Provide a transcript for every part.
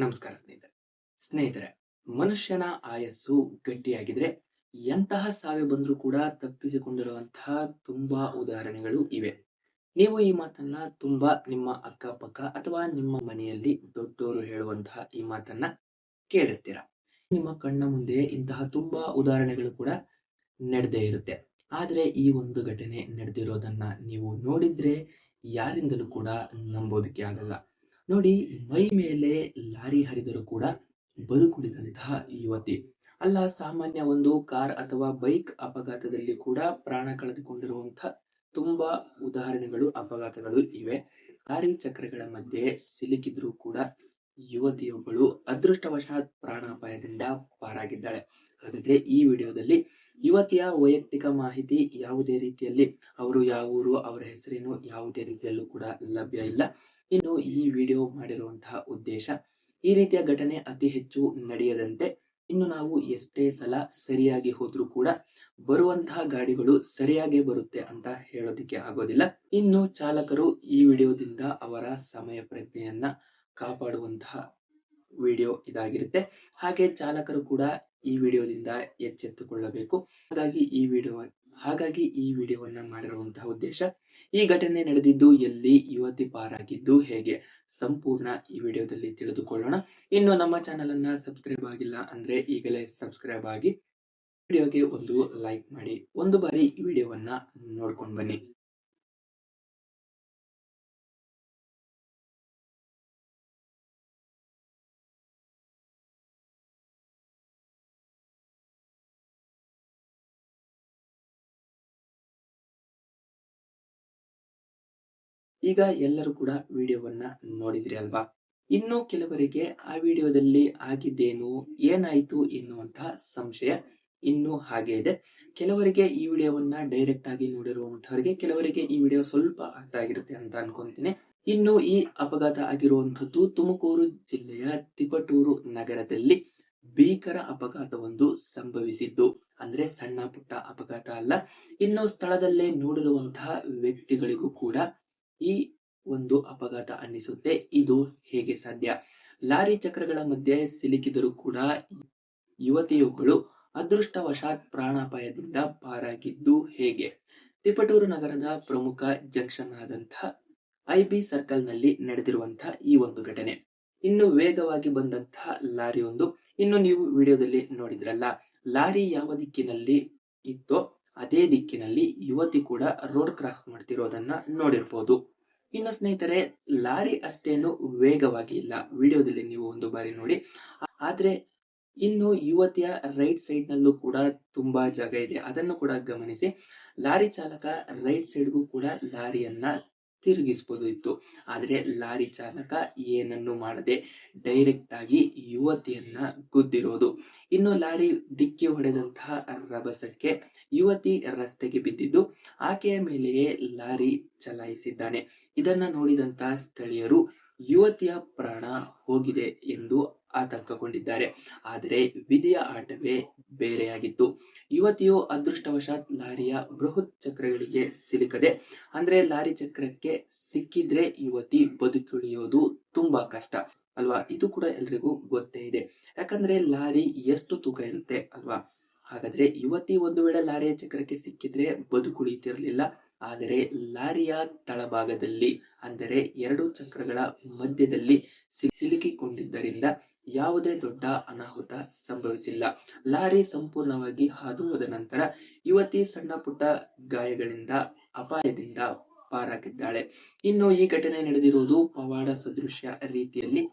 ನಮಸ್ಕಾರ ಸ್ನೇಹಿತರೆ, ಮನುಷ್ಯನ ಆಯಸ್ಸು ಗಟ್ಟಿಯಾಗಿದ್ರೆ ಎಂತಹ ಸಾವೇ ಬಂದರೂ ಕೂಡ ತಪ್ಪಿಸಿಕೊಂಡಿರುವಂತಹ ತುಂಬಾ ಉದಾಹರಣೆಗಳು ಇವೆ. ನೀವು ಈ ಮಾತನ್ನ ತುಂಬಾ ನಿಮ್ಮ ಅಕ್ಕಪಕ್ಕ ಅಥವಾ ನಿಮ್ಮ ಮನೆಯಲ್ಲಿ ದೊಡ್ಡೋರು ಹೇಳುವಂತಹ ಈ ಮಾತನ್ನ ಕೇಳಿರ್ತೀರ. ನಿಮ್ಮ ಕಣ್ಣ ಮುಂದೆ ಇಂತಹ ತುಂಬಾ ಉದಾಹರಣೆಗಳು ಕೂಡ ನಡೆದೇ ಇರುತ್ತೆ. ಆದ್ರೆ ಈ ಒಂದು ಘಟನೆ ನಡೆದಿರೋದನ್ನ ನೀವು ನೋಡಿದ್ರೆ ಯಾರಿಂದಲೂ ಕೂಡ ನಂಬೋದಕ್ಕೆ ಆಗಲ್ಲ. ನೋಡಿ, ಮೈ ಮೇಲೆ ಲಾರಿ ಹರಿದರೂ ಕೂಡ ಬದುಕುಳಿದಂತಹ ಯುವತಿ ಅಲ್ಲ, ಸಾಮಾನ್ಯ ಒಂದು ಕಾರ್ ಅಥವಾ ಬೈಕ್ ಅಪಘಾತದಲ್ಲಿ ಕೂಡ ಪ್ರಾಣ ಕಳೆದುಕೊಂಡಿರುವಂತಹ ತುಂಬಾ ಉದಾಹರಣೆಗಳು, ಅಪಘಾತಗಳು ಇವೆ. ಲಾರಿ ಚಕ್ರಗಳ ಮಧ್ಯೆ ಸಿಲುಕಿದ್ರೂ ಕೂಡ ಯುವತಿಯೊಬ್ಬಳು ಅದೃಷ್ಟವಶಾತ್ ಪ್ರಾಣಾಪಾಯದಿಂದ ಪಾರಾಗಿದ್ದಾಳೆ. ಹಾಗಾದ್ರೆ ಈ ವಿಡಿಯೋದಲ್ಲಿ ಯುವತಿಯ ವೈಯಕ್ತಿಕ ಮಾಹಿತಿ ಯಾವುದೇ ರೀತಿಯಲ್ಲಿ, ಅವರು ಯಾವ ಊರು, ಅವರ ಹೆಸರೇನು ಯಾವುದೇ ರೀತಿಯಲ್ಲೂ ಕೂಡ ಲಭ್ಯ ಇಲ್ಲ. ಇನ್ನು ಈ ವಿಡಿಯೋ ಮಾಡಿರುವಂತಹ ಉದ್ದೇಶ, ಈ ರೀತಿಯ ಘಟನೆ ಅತಿ ಹೆಚ್ಚು ನಡೆಯದಂತೆ, ಇನ್ನು ನಾವು ಎಷ್ಟೇ ಸಲ ಸರಿಯಾಗಿ ಹೋದ್ರೂ ಕೂಡ ಬರುವಂತಹ ಗಾಡಿಗಳು ಸರಿಯಾಗಿ ಬರುತ್ತೆ ಅಂತ ಹೇಳೋದಿಕ್ಕೆ ಆಗೋದಿಲ್ಲ. ಇನ್ನು ಚಾಲಕರು ಈ ವಿಡಿಯೋದಿಂದ ಅವರ ಸಮಯ ಪ್ರಜ್ಞೆಯನ್ನ ಕಾಪಾಡುವಂತಹ ವಿಡಿಯೋ ಇದಾಗಿರುತ್ತೆ. ಹಾಗೆ ಚಾಲಕರು ಕೂಡ ಈ ವಿಡಿಯೋದಿಂದ ಎಚ್ಚೆತ್ತುಕೊಳ್ಳಬೇಕು. ಹಾಗಾಗಿ ಈ ವಿಡಿಯೋವನ್ನ ಮಾಡಿರುವಂತಹ ಉದ್ದೇಶ, ಈ ಘಟನೆ ನಡೆದಿದ್ದು ಎಲ್ಲಿ, ಯುವತಿ ಪಾರಾಗಿದ್ದು ಹೇಗೆ, ಸಂಪೂರ್ಣ ಈ ವಿಡಿಯೋದಲ್ಲಿ ತಿಳಿದುಕೊಳ್ಳೋಣ. ಇನ್ನು ನಮ್ಮ ಚಾನೆಲ್ ಅನ್ನ ಸಬ್ಸ್ಕ್ರೈಬ್ ಆಗಿಲ್ಲ ಅಂದ್ರೆ ಈಗಲೇ ಸಬ್ಸ್ಕ್ರೈಬ್ ಆಗಿ, ವಿಡಿಯೋಗೆ ಒಂದು ಲೈಕ್ ಮಾಡಿ, ಒಂದು ಬಾರಿ ಈ ವಿಡಿಯೋವನ್ನ ನೋಡ್ಕೊಂಡು ಬನ್ನಿ. ಈಗ ಎಲ್ಲರೂ ಕೂಡ ವಿಡಿಯೋವನ್ನ ನೋಡಿದ್ರಿ ಅಲ್ವಾ? ಇನ್ನು ಕೆಲವರಿಗೆ ಆ ವಿಡಿಯೋದಲ್ಲಿ ಆಗಿದ್ದೇನು, ಏನಾಯ್ತು ಎನ್ನುವಂತಹ ಸಂಶಯ ಇನ್ನು ಹಾಗೆ ಇದೆ. ಕೆಲವರಿಗೆ ಈ ವಿಡಿಯೋವನ್ನ ಡೈರೆಕ್ಟ್ ಆಗಿ ನೋಡಿರುವಂತವರಿಗೆ ಕೆಲವರಿಗೆ ಈ ವಿಡಿಯೋ ಸ್ವಲ್ಪ ಅರ್ಥ ಆಗಿರುತ್ತೆ ಅಂತ ಅನ್ಕೊಂತೀನಿ. ಇನ್ನು ಈ ಅಪಘಾತ ಆಗಿರುವಂತದ್ದು ತುಮಕೂರು ಜಿಲ್ಲೆಯ ತಿಪಟೂರು ನಗರದಲ್ಲಿ ಭೀಕರ ಅಪಘಾತವೊಂದು ಸಂಭವಿಸಿದ್ದು. ಅಂದ್ರೆ ಸಣ್ಣ ಪುಟ್ಟ ಅಪಘಾತ ಅಲ್ಲ. ಇನ್ನು ಸ್ಥಳದಲ್ಲೇ ನೋಡಿರುವಂತಹ ವ್ಯಕ್ತಿಗಳಿಗೂ ಕೂಡ ಈ ಒಂದು ಅಪಘಾತ ಅನ್ನಿಸುತ್ತೆ, ಇದು ಹೇಗೆ ಸಾಧ್ಯ? ಲಾರಿ ಚಕ್ರಗಳ ಮಧ್ಯೆ ಸಿಲುಕಿದರೂ ಕೂಡ ಯುವತಿಯೊಬ್ಬಳು ಅದೃಷ್ಟವಶಾತ್ ಪ್ರಾಣಾಪಾಯದಿಂದ ಪಾರಾಗಿದ್ದು ಹೇಗೆ? ತಿಪಟೂರು ನಗರದ ಪ್ರಮುಖ ಜಂಕ್ಷನ್ ಆದಂತಹ ಐಬಿ ಸರ್ಕಲ್ ನಲ್ಲಿ ನಡೆದಿರುವಂತಹ ಈ ಒಂದು ಘಟನೆ. ಇನ್ನು ವೇಗವಾಗಿ ಬಂದಂತಹ ಲಾರಿ ಒಂದು, ಇನ್ನು ನೀವು ವಿಡಿಯೋದಲ್ಲಿ ನೋಡಿದ್ರಲ್ಲ, ಲಾರಿ ಯಾವ ದಿಕ್ಕಿನಲ್ಲಿ ಇತ್ತೋ ಅದೇ ದಿಕ್ಕಿನಲ್ಲಿ ಯುವತಿ ಕೂಡ ರೋಡ್ ಕ್ರಾಸ್ ಮಾಡ್ತಿರೋದನ್ನ ನೋಡಿರ್ಬೋದು. ಇನ್ನು ಸ್ನೇಹಿತರೆ, ಲಾರಿ ಅಷ್ಟೇನು ವೇಗವಾಗಿ ಇಲ್ಲ, ವಿಡಿಯೋದಲ್ಲಿ ನೀವು ಒಂದು ಬಾರಿ ನೋಡಿ. ಆದ್ರೆ ಇನ್ನು ಯುವತಿಯ ರೈಟ್ ಸೈಡ್ ನಲ್ಲೂ ಕೂಡ ತುಂಬಾ ಜಾಗ ಇದೆ, ಅದನ್ನು ಕೂಡ ಗಮನಿಸಿ. ಲಾರಿ ಚಾಲಕ ರೈಟ್ ಸೈಡ್ಗೂ ಕೂಡ ಲಾರಿಯನ್ನ ತಿರುಗಿಸಬಹುದು ಇತ್ತು. ಆದ್ರೆ ಲಾರಿ ಚಾಲಕ ಏನನ್ನು ಮಾಡದೆ ಡೈರೆಕ್ಟ್ ಆಗಿ ಯುವತಿಯನ್ನ ಗುದ್ದಿರೋದು. ಇನ್ನು ಲಾರಿ ಡಿಕ್ಕಿ ಹೊಡೆದಂತಹ ರಭಸಕ್ಕೆ ಯುವತಿ ರಸ್ತೆಗೆ ಬಿದ್ದಿದ್ದು, ಆಕೆಯ ಮೇಲೆಯೇ ಲಾರಿ ಚಲಾಯಿಸಿದ್ದಾನೆ. ಇದನ್ನ ನೋಡಿದಂತಹ ಸ್ಥಳೀಯರು ಯುವತಿಯ ಪ್ರಾಣ ಹೋಗಿದೆ ಎಂದು ಆತಂಕಗೊಂಡಿದ್ದಾರೆ. ಆದರೆ ವಿಧಿಯ ಆಟವೇ ಬೇರೆಯಾಗಿತ್ತು. ಯುವತಿಯು ಅದೃಷ್ಟವಶಾತ್ ಲಾರಿಯ ಬೃಹತ್ ಚಕ್ರಗಳಿಗೆ ಸಿಲುಕದೆ, ಅಂದ್ರೆ ಲಾರಿ ಚಕ್ರಕ್ಕೆ ಸಿಕ್ಕಿದ್ರೆ ಯುವತಿ ಬದುಕುಳಿಯೋದು ತುಂಬಾ ಕಷ್ಟ ಅಲ್ವಾ? ಇದು ಕೂಡ ಎಲ್ರಿಗೂ ಗೊತ್ತೇ ಇದೆ. ಯಾಕಂದ್ರೆ ಲಾರಿ ಎಷ್ಟು ತೂಕ ಇರುತ್ತೆ ಅಲ್ವಾ? ಹಾಗಾದ್ರೆ ಯುವತಿ ಒಂದು ವೇಳೆ ಲಾರಿಯ ಚಕ್ರಕ್ಕೆ ಸಿಕ್ಕಿದ್ರೆ ಬದುಕುಳಿಯುತ್ತಿರಲಿಲ್ಲ. ಆದರೆ ಲಾರಿಯ ತಳಭಾಗದಲ್ಲಿ, ಅಂದರೆ ಎರಡು ಚಕ್ರಗಳ ಮಧ್ಯದಲ್ಲಿ ಸಿಲುಕಿಕೊಂಡಿದ್ದರಿಂದ ಯಾವುದೇ ದೊಡ್ಡ ಅನಾಹುತ ಸಂಭವಿಸಿಲ್ಲ. ಲಾರಿ ಸಂಪೂರ್ಣವಾಗಿ ಹಾದು ಹೋದ ನಂತರ ಯುವತಿ ಸಣ್ಣ ಪುಟ್ಟ ಗಾಯಗಳಿಂದ, ಅಪಾಯದಿಂದ ಪಾರಾಗಿದ್ದಾಳೆ. ಇನ್ನು ಈ ಘಟನೆ ನಡೆದಿರುವುದು ಪವಾಡ ಸದೃಶ್ಯ ರೀತಿಯಲ್ಲಿ.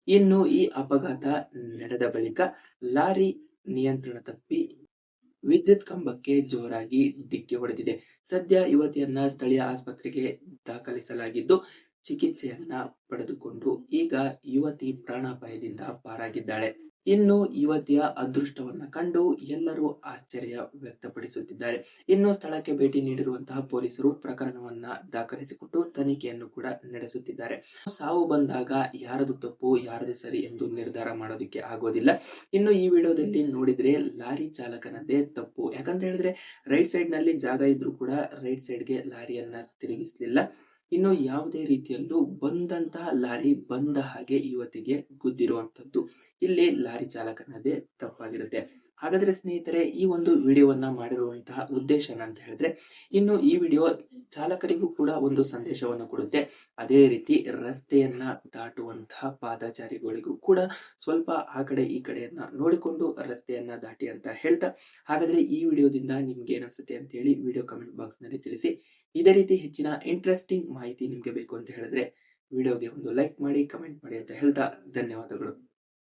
ಇನ್ನು ಈ ಅಪಘಾತ ನಡೆದ ಬಳಿಕ ಲಾರಿ ನಿಯಂತ್ರಣ ತಪ್ಪಿ ವಿದ್ಯುತ್ ಕಂಬಕ್ಕೆ ಜೋರಾಗಿ ಡಿಕ್ಕಿ ಹೊಡೆದಿದೆ. ಸದ್ಯ ಯುವತಿಯನ್ನ ಸ್ಥಳೀಯ ಆಸ್ಪತ್ರೆಗೆ ದಾಖಲಿಸಲಾಗಿದ್ದು ಚಿಕಿತ್ಸೆಯನ್ನ ಪಡೆದುಕೊಂಡು ಈಗ ಯುವತಿ ಪ್ರಾಣಾಪಾಯದಿಂದ ಪಾರಾಗಿದ್ದಾಳೆ. ಇನ್ನು ಯುವತಿಯ ಅದೃಷ್ಟವನ್ನ ಕಂಡು ಎಲ್ಲರೂ ಆಶ್ಚರ್ಯ ವ್ಯಕ್ತಪಡಿಸುತ್ತಿದ್ದಾರೆ. ಇನ್ನು ಸ್ಥಳಕ್ಕೆ ಭೇಟಿ ನೀಡಿರುವಂತಹ ಪೊಲೀಸರು ಪ್ರಕರಣವನ್ನ ದಾಖಲಿಸಿಕೊಟ್ಟು ತನಿಖೆಯನ್ನು ಕೂಡ ನಡೆಸುತ್ತಿದ್ದಾರೆ. ಸಾವು ಬಂದಾಗ ಯಾರದು ತಪ್ಪು ಯಾರದು ಸರಿ ಎಂದು ನಿರ್ಧಾರ ಮಾಡೋದಕ್ಕೆ ಆಗೋದಿಲ್ಲ. ಇನ್ನು ಈ ವಿಡಿಯೋದಲ್ಲಿ ನೋಡಿದ್ರೆ ಲಾರಿ ಚಾಲಕನದ್ದೇ ತಪ್ಪು. ಯಾಕಂತ ಹೇಳಿದ್ರೆ ರೈಟ್ ಸೈಡ್ ನಲ್ಲಿ ಜಾಗ ಇದ್ರೂ ಕೂಡ ರೈಟ್ ಸೈಡ್ಗೆ ಲಾರಿಯನ್ನ ತಿರುಗಿಸ್ಲಿಲ್ಲ. ಇನ್ನು ಯಾವುದೇ ರೀತಿಯಲ್ಲೂ ಬಂದಂತಹ ಲಾರಿ ಬಂದ ಹಾಗೆ ಇವತ್ತಿಗೆ ಗುದ್ದಿರುವಂತದ್ದು. ಇಲ್ಲಿ ಲಾರಿ ಚಾಲಕನದೇ ತಪ್ಪಾಗಿರುತ್ತೆ. ಹಾಗಾದ್ರೆ ಸ್ನೇಹಿತರೆ, ಈ ಒಂದು ವಿಡಿಯೋವನ್ನ ಮಾಡಿರುವಂತಹ ಉದ್ದೇಶ ಏನಂತ ಹೇಳಿದ್ರೆ, ಇನ್ನು ಈ ವಿಡಿಯೋ ಚಾಲಕರಿಗೂ ಕೂಡ ಒಂದು ಸಂದೇಶವನ್ನು ಕೊಡುತ್ತೆ. ಅದೇ ರೀತಿ ರಸ್ತೆಯನ್ನ ದಾಟುವಂತಹ ಪಾದಚಾರಿಗಳಿಗೂ ಕೂಡ ಸ್ವಲ್ಪ ಆ ಕಡೆ ಈ ಕಡೆಯನ್ನ ನೋಡಿಕೊಂಡು ರಸ್ತೆಯನ್ನ ದಾಟಿ ಅಂತ ಹೇಳ್ತಾ, ಹಾಗಾದ್ರೆ ಈ ವಿಡಿಯೋದಿಂದ ನಿಮ್ಗೆ ಏನಿಸುತ್ತೆ ಅಂತ ಹೇಳಿ ವಿಡಿಯೋ ಕಮೆಂಟ್ ಬಾಕ್ಸ್ ನಲ್ಲಿ ತಿಳಿಸಿ. ಇದೇ ರೀತಿ ಹೆಚ್ಚಿನ ಇಂಟ್ರೆಸ್ಟಿಂಗ್ ಮಾಹಿತಿ ನಿಮ್ಗೆ ಬೇಕು ಅಂತ ಹೇಳಿದ್ರೆ ವಿಡಿಯೋಗೆ ಒಂದು ಲೈಕ್ ಮಾಡಿ, ಕಮೆಂಟ್ ಮಾಡಿ ಅಂತ ಹೇಳ್ತಾ ಧನ್ಯವಾದಗಳು.